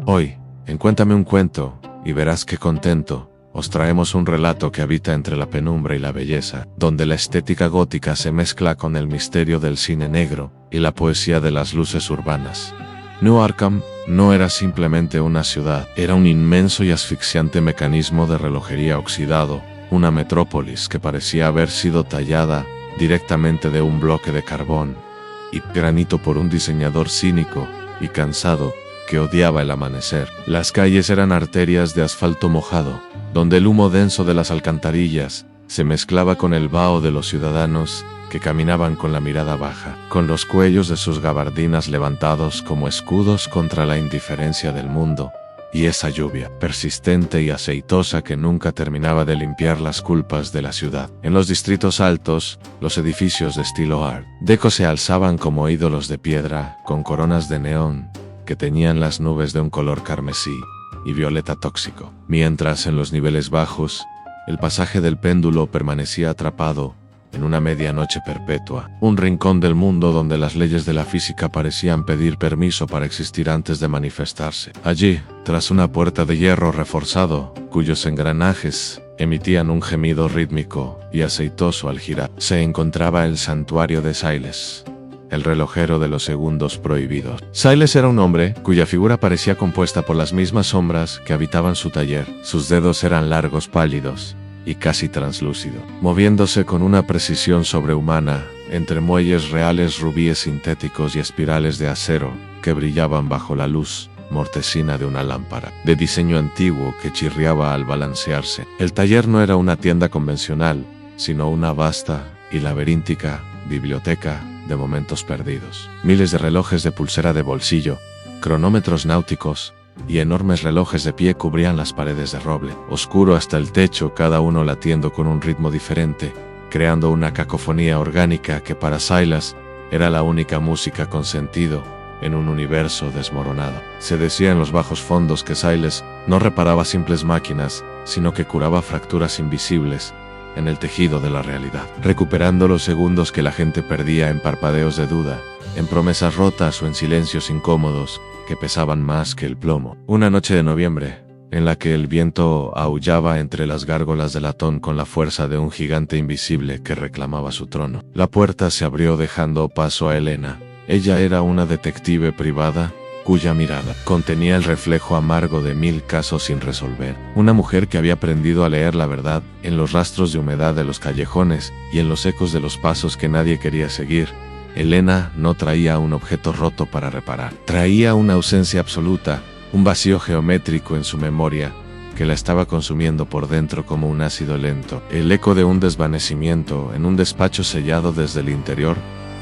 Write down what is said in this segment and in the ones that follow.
Hoy, en Cuéntame un cuento, y verás qué contento, os traemos un relato que habita entre la penumbra y la belleza, donde la estética gótica se mezcla con el misterio del cine negro y la poesía de las luces urbanas. New Arkham no era simplemente una ciudad, era un inmenso y asfixiante mecanismo de relojería oxidado, una metrópolis que parecía haber sido tallada directamente de un bloque de carbón y granito por un diseñador cínico y cansado que odiaba el amanecer. Las calles eran arterias de asfalto mojado, donde el humo denso de las alcantarillas se mezclaba con el vaho de los ciudadanos que caminaban con la mirada baja, con los cuellos de sus gabardinas levantados como escudos contra la indiferencia del mundo, y esa lluvia, persistente y aceitosa que nunca terminaba de limpiar las culpas de la ciudad. En los distritos altos, los edificios de estilo Art Deco se alzaban como ídolos de piedra, con coronas de neón, que teñían las nubes de un color carmesí y violeta tóxico, mientras en los niveles bajos, el pasaje del péndulo permanecía atrapado en una medianoche perpetua, un rincón del mundo donde las leyes de la física parecían pedir permiso para existir antes de manifestarse. Allí, tras una puerta de hierro reforzado, cuyos engranajes emitían un gemido rítmico y aceitoso al girar, se encontraba el santuario de Siles, el relojero de los segundos prohibidos. Siles era un hombre cuya figura parecía compuesta por las mismas sombras que habitaban su taller. Sus dedos eran largos, pálidos y casi translúcido, moviéndose con una precisión sobrehumana entre muelles reales, rubíes sintéticos y espirales de acero que brillaban bajo la luz mortecina de una lámpara de diseño antiguo que chirriaba al balancearse. El taller no era una tienda convencional, sino una vasta y laberíntica biblioteca de momentos perdidos. Miles de relojes de pulsera de bolsillo, cronómetros náuticos y enormes relojes de pie cubrían las paredes de roble, oscuro hasta el techo, cada uno latiendo con un ritmo diferente, creando una cacofonía orgánica que para Silas era la única música con sentido en un universo desmoronado. Se decía en los bajos fondos que Silas no reparaba simples máquinas, sino que curaba fracturas invisibles en el tejido de la realidad, recuperando los segundos que la gente perdía en parpadeos de duda, en promesas rotas o en silencios incómodos que pesaban más que el plomo. Una noche de noviembre, en la que el viento aullaba entre las gárgolas de latón con la fuerza de un gigante invisible que reclamaba su trono, la puerta se abrió dejando paso a Elena. Ella era una detective privada cuya mirada contenía el reflejo amargo de 1000 casos sin resolver. Una mujer que había aprendido a leer la verdad en los rastros de humedad de los callejones y en los ecos de los pasos que nadie quería seguir. Elena no traía un objeto roto para reparar. Traía una ausencia absoluta, un vacío geométrico en su memoria que la estaba consumiendo por dentro como un ácido lento. El eco de un desvanecimiento en un despacho sellado desde el interior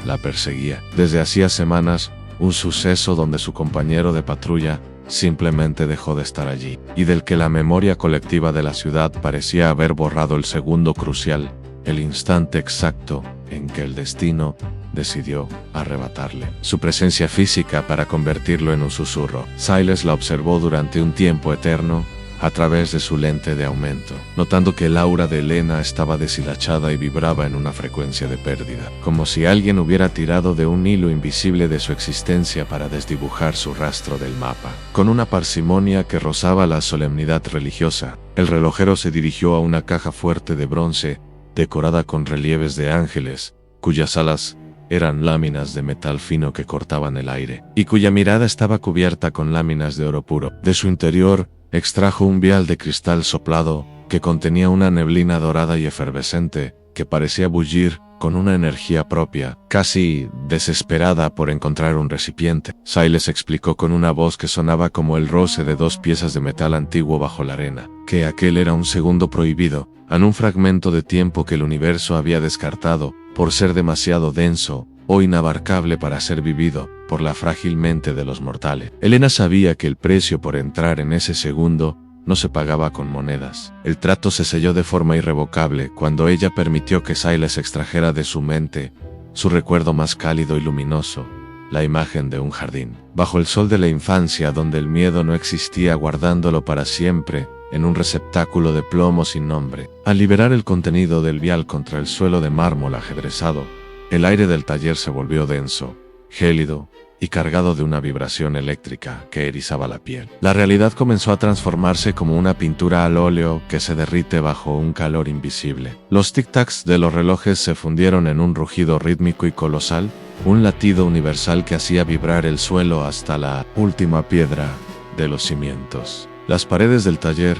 la perseguía. Desde hacía semanas, un suceso donde su compañero de patrulla simplemente dejó de estar allí, y del que la memoria colectiva de la ciudad parecía haber borrado el segundo crucial, el instante exacto en que el destino decidió arrebatarle su presencia física para convertirlo en un susurro. Siles la observó durante un tiempo eterno a través de su lente de aumento, notando que el aura de Elena estaba deshilachada y vibraba en una frecuencia de pérdida, como si alguien hubiera tirado de un hilo invisible de su existencia para desdibujar su rastro del mapa. Con una parsimonia que rozaba la solemnidad religiosa, el relojero se dirigió a una caja fuerte de bronce, decorada con relieves de ángeles, cuyas alas eran láminas de metal fino que cortaban el aire, y cuya mirada estaba cubierta con láminas de oro puro. De su interior, extrajo un vial de cristal soplado que contenía una neblina dorada y efervescente que parecía bullir con una energía propia, casi desesperada por encontrar un recipiente. Siles explicó con una voz que sonaba como el roce de 2 piezas de metal antiguo bajo la arena, que aquel era un segundo prohibido, en un fragmento de tiempo que el universo había descartado por ser demasiado denso o inabarcable para ser vivido por la frágil mente de los mortales. Elena sabía que el precio por entrar en ese segundo no se pagaba con monedas. El trato se selló de forma irrevocable cuando ella permitió que Siles extrajera de su mente su recuerdo más cálido y luminoso, la imagen de un jardín, bajo el sol de la infancia donde el miedo no existía, guardándolo para siempre en un receptáculo de plomo sin nombre. Al liberar el contenido del vial contra el suelo de mármol ajedrezado, el aire del taller se volvió denso, gélido y cargado de una vibración eléctrica que erizaba la piel. La realidad comenzó a transformarse como una pintura al óleo que se derrite bajo un calor invisible. Los tic-tacs de los relojes se fundieron en un rugido rítmico y colosal, un latido universal que hacía vibrar el suelo hasta la última piedra de los cimientos. Las paredes del taller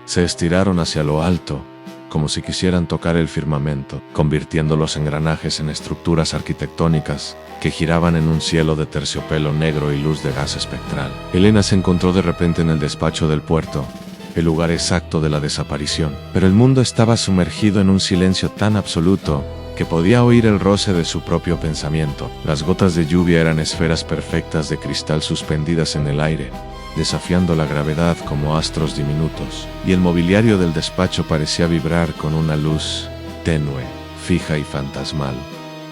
se estiraron hacia lo alto, como si quisieran tocar el firmamento, convirtiendo los engranajes en estructuras arquitectónicas que giraban en un cielo de terciopelo negro y luz de gas espectral. Elena se encontró de repente en el despacho del puerto, el lugar exacto de la desaparición, pero el mundo estaba sumergido en un silencio tan absoluto que podía oír el roce de su propio pensamiento. Las gotas de lluvia eran esferas perfectas de cristal suspendidas en el aire, desafiando la gravedad como astros diminutos, y el mobiliario del despacho parecía vibrar con una luz tenue, fija y fantasmal,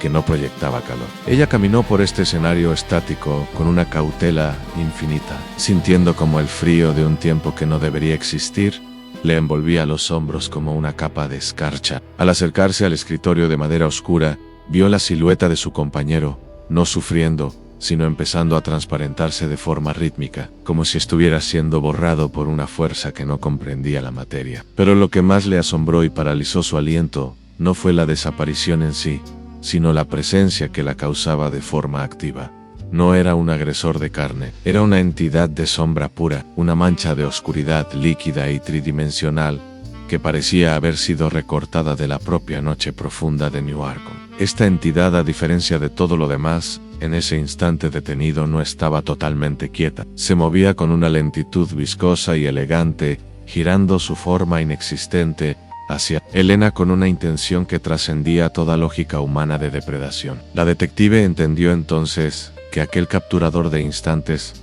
que no proyectaba calor. Ella caminó por este escenario estático con una cautela infinita, sintiendo como el frío de un tiempo que no debería existir le envolvía los hombros como una capa de escarcha. Al acercarse al escritorio de madera oscura, vio la silueta de su compañero, no sufriendo, sino empezando a transparentarse de forma rítmica, como si estuviera siendo borrado por una fuerza que no comprendía la materia. Pero lo que más le asombró y paralizó su aliento no fue la desaparición en sí, sino la presencia que la causaba de forma activa. No era un agresor de carne, era una entidad de sombra pura, una mancha de oscuridad líquida y tridimensional que parecía haber sido recortada de la propia noche profunda de New Arkham. Esta entidad, a diferencia de todo lo demás, en ese instante detenido no estaba totalmente quieta. Se movía con una lentitud viscosa y elegante, girando su forma inexistente hacia Elena con una intención que trascendía toda lógica humana de depredación. La detective entendió entonces que aquel capturador de instantes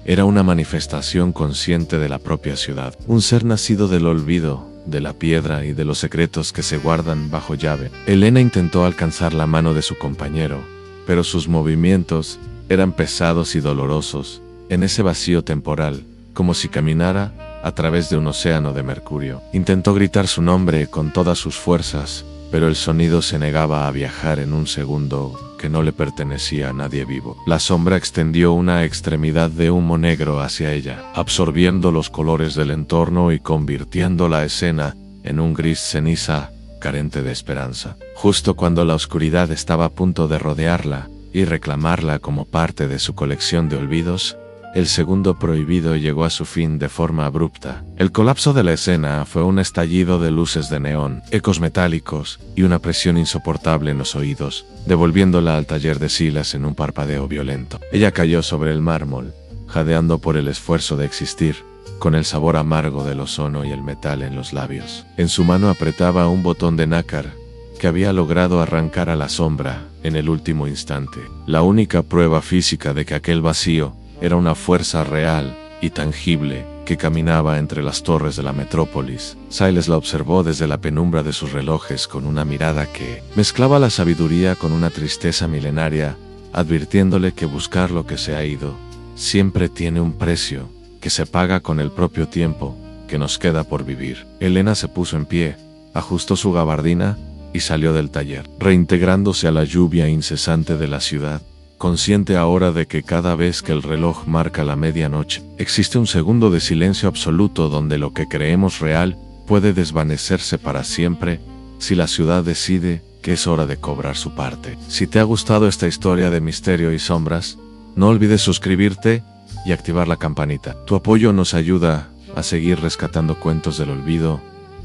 era una manifestación consciente de la propia ciudad, un ser nacido del olvido, de la piedra y de los secretos que se guardan bajo llave. Elena intentó alcanzar la mano de su compañero, pero sus movimientos eran pesados y dolorosos, en ese vacío temporal, como si caminara a través de un océano de mercurio. Intentó gritar su nombre con todas sus fuerzas, pero el sonido se negaba a viajar en un segundo que no le pertenecía a nadie vivo. La sombra extendió una extremidad de humo negro hacia ella, absorbiendo los colores del entorno y convirtiendo la escena en un gris ceniza carente de esperanza. Justo cuando la oscuridad estaba a punto de rodearla y reclamarla como parte de su colección de olvidos, el segundo prohibido llegó a su fin de forma abrupta. El colapso de la escena fue un estallido de luces de neón, ecos metálicos y una presión insoportable en los oídos, devolviéndola al taller de Silas en un parpadeo violento. Ella cayó sobre el mármol, jadeando por el esfuerzo de existir, con el sabor amargo del ozono y el metal en los labios. En su mano apretaba un botón de nácar que había logrado arrancar a la sombra en el último instante, la única prueba física de que aquel vacío era una fuerza real y tangible que caminaba entre las torres de la metrópolis. Silas la observó desde la penumbra de sus relojes con una mirada que mezclaba la sabiduría con una tristeza milenaria, advirtiéndole que buscar lo que se ha ido siempre tiene un precio que se paga con el propio tiempo que nos queda por vivir. Elena se puso en pie, ajustó su gabardina y salió del taller, reintegrándose a la lluvia incesante de la ciudad, consciente ahora de que cada vez que el reloj marca la medianoche, existe un segundo de silencio absoluto donde lo que creemos real puede desvanecerse para siempre si la ciudad decide que es hora de cobrar su parte. Si te ha gustado esta historia de misterio y sombras, no olvides suscribirte y activar la campanita. Tu apoyo nos ayuda a seguir rescatando cuentos del olvido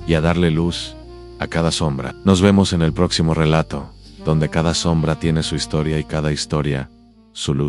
y a darle luz a cada sombra. Nos vemos en el próximo relato, donde cada sombra tiene su historia y cada historia su luz.